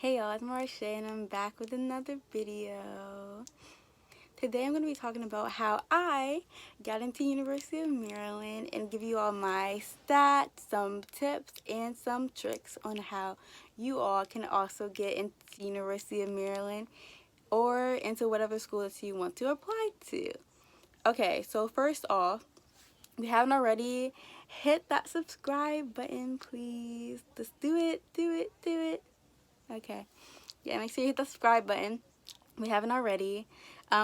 Hey y'all, it's Marsha and I'm back with another video. Today I'm going to be talking about how I got into University of Maryland and give you all my stats, some tips, and some tricks on how you all can also get into University of Maryland or into whatever school that you want to apply to. Okay, so first off, if you haven't already, hit that subscribe button, please. Just do it. Okay. Yeah, make sure you hit the subscribe button if you haven't already.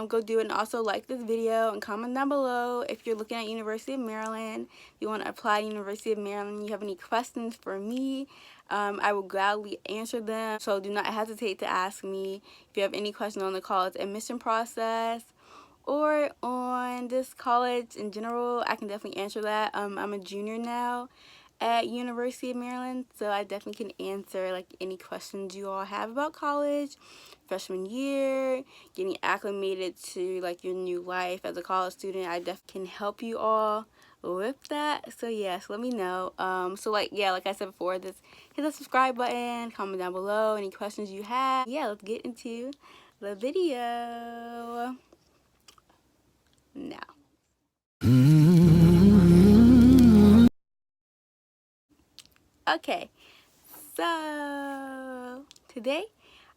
Go do it, and also like this video and comment down below if you're looking at University of Maryland, if you want to apply to University of Maryland, you have any questions for me, I will gladly answer them. So do not hesitate to ask me if you have any questions on the college admission process or on this college in general. I can definitely answer that. I'm a junior now at University of Maryland, so I definitely can answer like any questions you all have about college, freshman year, getting acclimated to like your new life as a college student. I definitely can help you all with that. So yes, let me know. Like I said before, just hit the subscribe button, comment down below any questions you have. Yeah, let's get into the video now. Okay, so today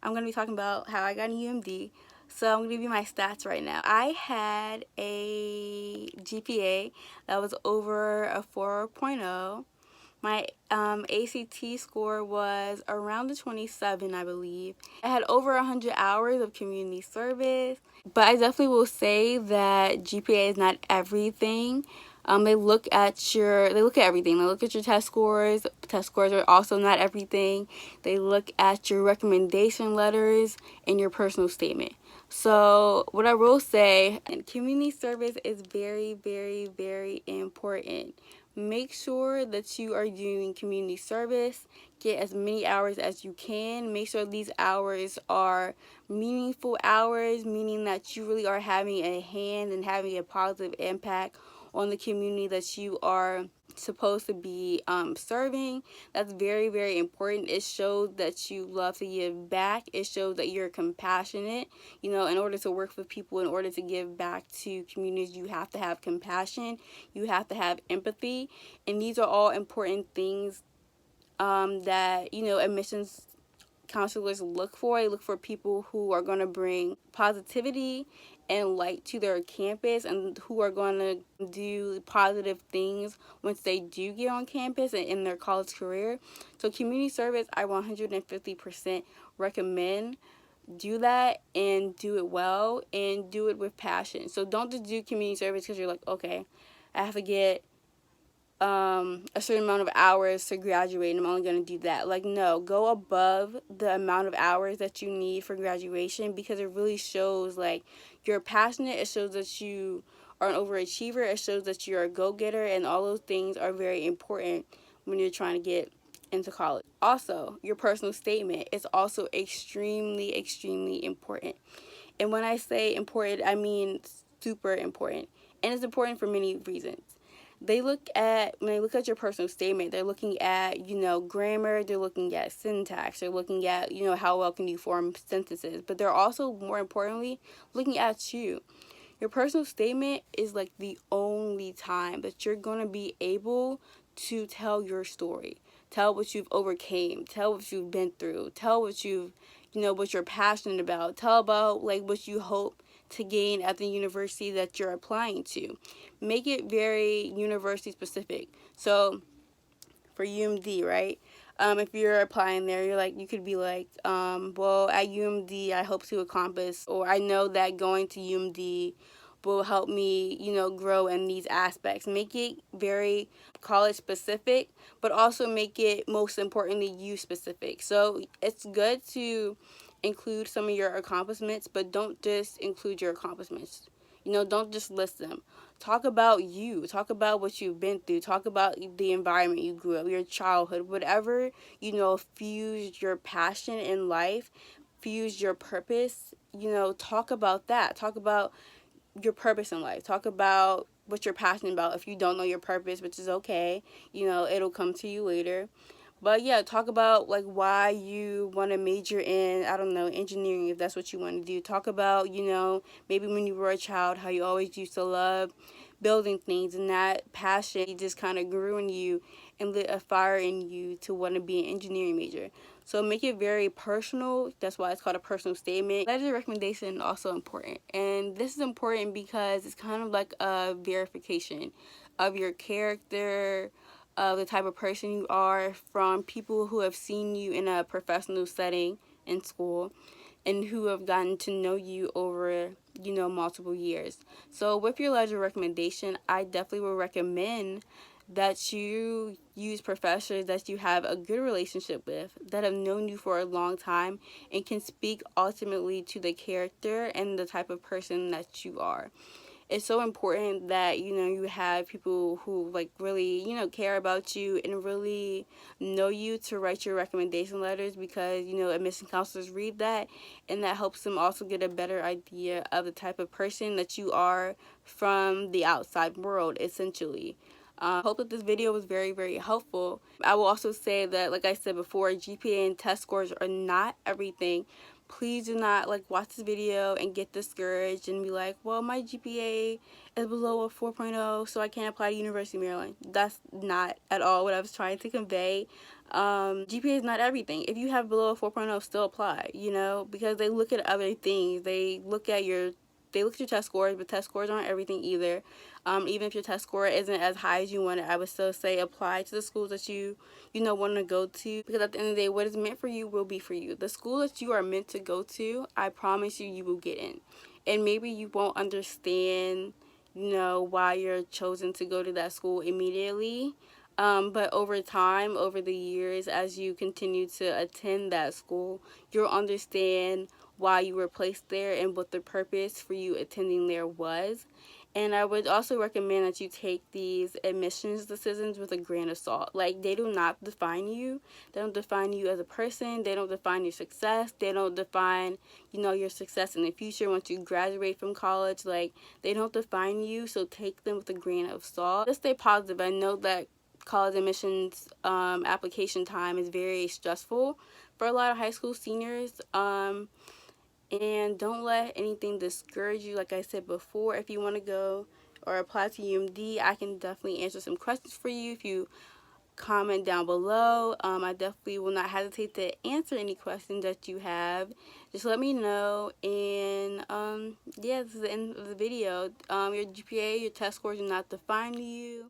I'm going to be talking about how I got an UMD. So I'm going to give you my stats right now. I had a GPA that was over a 4.0. My ACT score was around the 27, I believe. I had over 100 hours of community service. But I definitely will say that GPA is not everything. They look at everything. They look at your test scores. Test scores are also not everything. They look at your recommendation letters and your personal statement. So what I will say, community service is very, very, very important. Make sure that you are doing community service. Get as many hours as you can. Make sure these hours are meaningful hours, meaning that you really are having a hand and having a positive impact on the community that you are supposed to be serving. That's very, very important. It shows that you love to give back. It shows that you're compassionate. In order to work with people, in order to give back to communities, you have to have compassion. You have to have empathy. And these are all important things that, admissions counselors look for. They look for people who are going to bring positivity and light to their campus and who are going to do positive things once they do get on campus and in their college career. So community service, I 150% recommend. Do that and do it well and do it with passion. So don't just do community service because you're like, okay, I have to get a certain amount of hours to graduate and I'm only going to do that. Like, no, go above the amount of hours that you need for graduation, because it really shows like you're passionate. It shows that you are an overachiever. It shows that you're a go-getter, and all those things are very important when you're trying to get into college. Also, your personal statement is also extremely, extremely important. And when I say important, I mean super important. And it's important for many reasons. When they look at your personal statement, they're looking at, grammar, they're looking at syntax, they're looking at, how well can you form sentences, but they're also, more importantly, looking at you. Your personal statement is like the only time that you're going to be able to tell your story, tell what you've overcame, tell what you've been through, tell what what you're passionate about, tell about like what you hope to gain at the university that you're applying to. Make it very university specific. So for UMD, right? If you're applying there, you could be like, well, at UMD, I hope to accomplish, or I know that going to UMD will help me, grow in these aspects. Make it very college specific, but also make it, most importantly, you specific. So it's good to include some of your accomplishments, but don't just include your accomplishments. Don't just list them. Talk about you. Talk about what you've been through. Talk about the environment you grew up, your childhood, whatever, fused your passion in life, fused your purpose. Talk about that. Talk about your purpose in life. Talk about what you're passionate about. If you don't know your purpose, which is okay, it'll come to you later. But yeah, talk about like why you want to major in, I don't know, engineering if that's what you want to do. Talk about, maybe when you were a child, how you always used to love building things, and that passion just kind of grew in you and lit a fire in you to want to be an engineering major. So make it very personal. That's why it's called a personal statement. Letter of recommendation also important. And this is important because it's kind of like a verification of your character, of the type of person you are, from people who have seen you in a professional setting in school and who have gotten to know you over, multiple years. So with your letter of recommendation, I definitely would recommend that you use professors that you have a good relationship with, that have known you for a long time, and can speak ultimately to the character and the type of person that you are. It's so important that you have people who like really care about you and really know you to write your recommendation letters, because admission counselors read that, and that helps them also get a better idea of the type of person that you are from the outside world, essentially. Hope that this video was very, very helpful. I will also say that, like I said before, GPA and test scores are not everything. Please do not watch this video and get discouraged and be like, well, my GPA is below a 4.0, so I can't apply to University of Maryland. That's not at all what I was trying to convey. GPA is not everything. If you have below a 4.0, still apply, because they look at other things. They look at your test scores, but test scores aren't everything either. Even if your test score isn't as high as you want it, I would still say apply to the schools that you want to go to, because at the end of the day, what is meant for you will be for you. The school that you are meant to go to, I promise you, you will get in. And maybe you won't understand, why you're chosen to go to that school immediately. But over time, over the years, as you continue to attend that school, you'll understand why you were placed there and what the purpose for you attending there was. And I would also recommend that you take these admissions decisions with a grain of salt. Like, they do not define you. They don't define you as a person. They don't define your success. They don't define, your success in the future once you graduate from college. Like, they don't define you, so take them with a grain of salt. Just stay positive. I know that college admissions application time is very stressful for a lot of high school seniors. And don't let anything discourage you. Like I said before, if you want to go or apply to UMD, I can definitely answer some questions for you if you comment down below. I definitely will not hesitate to answer any questions that you have. Just let me know. And yeah, this is the end of the video. Your GPA, your test scores do not define you.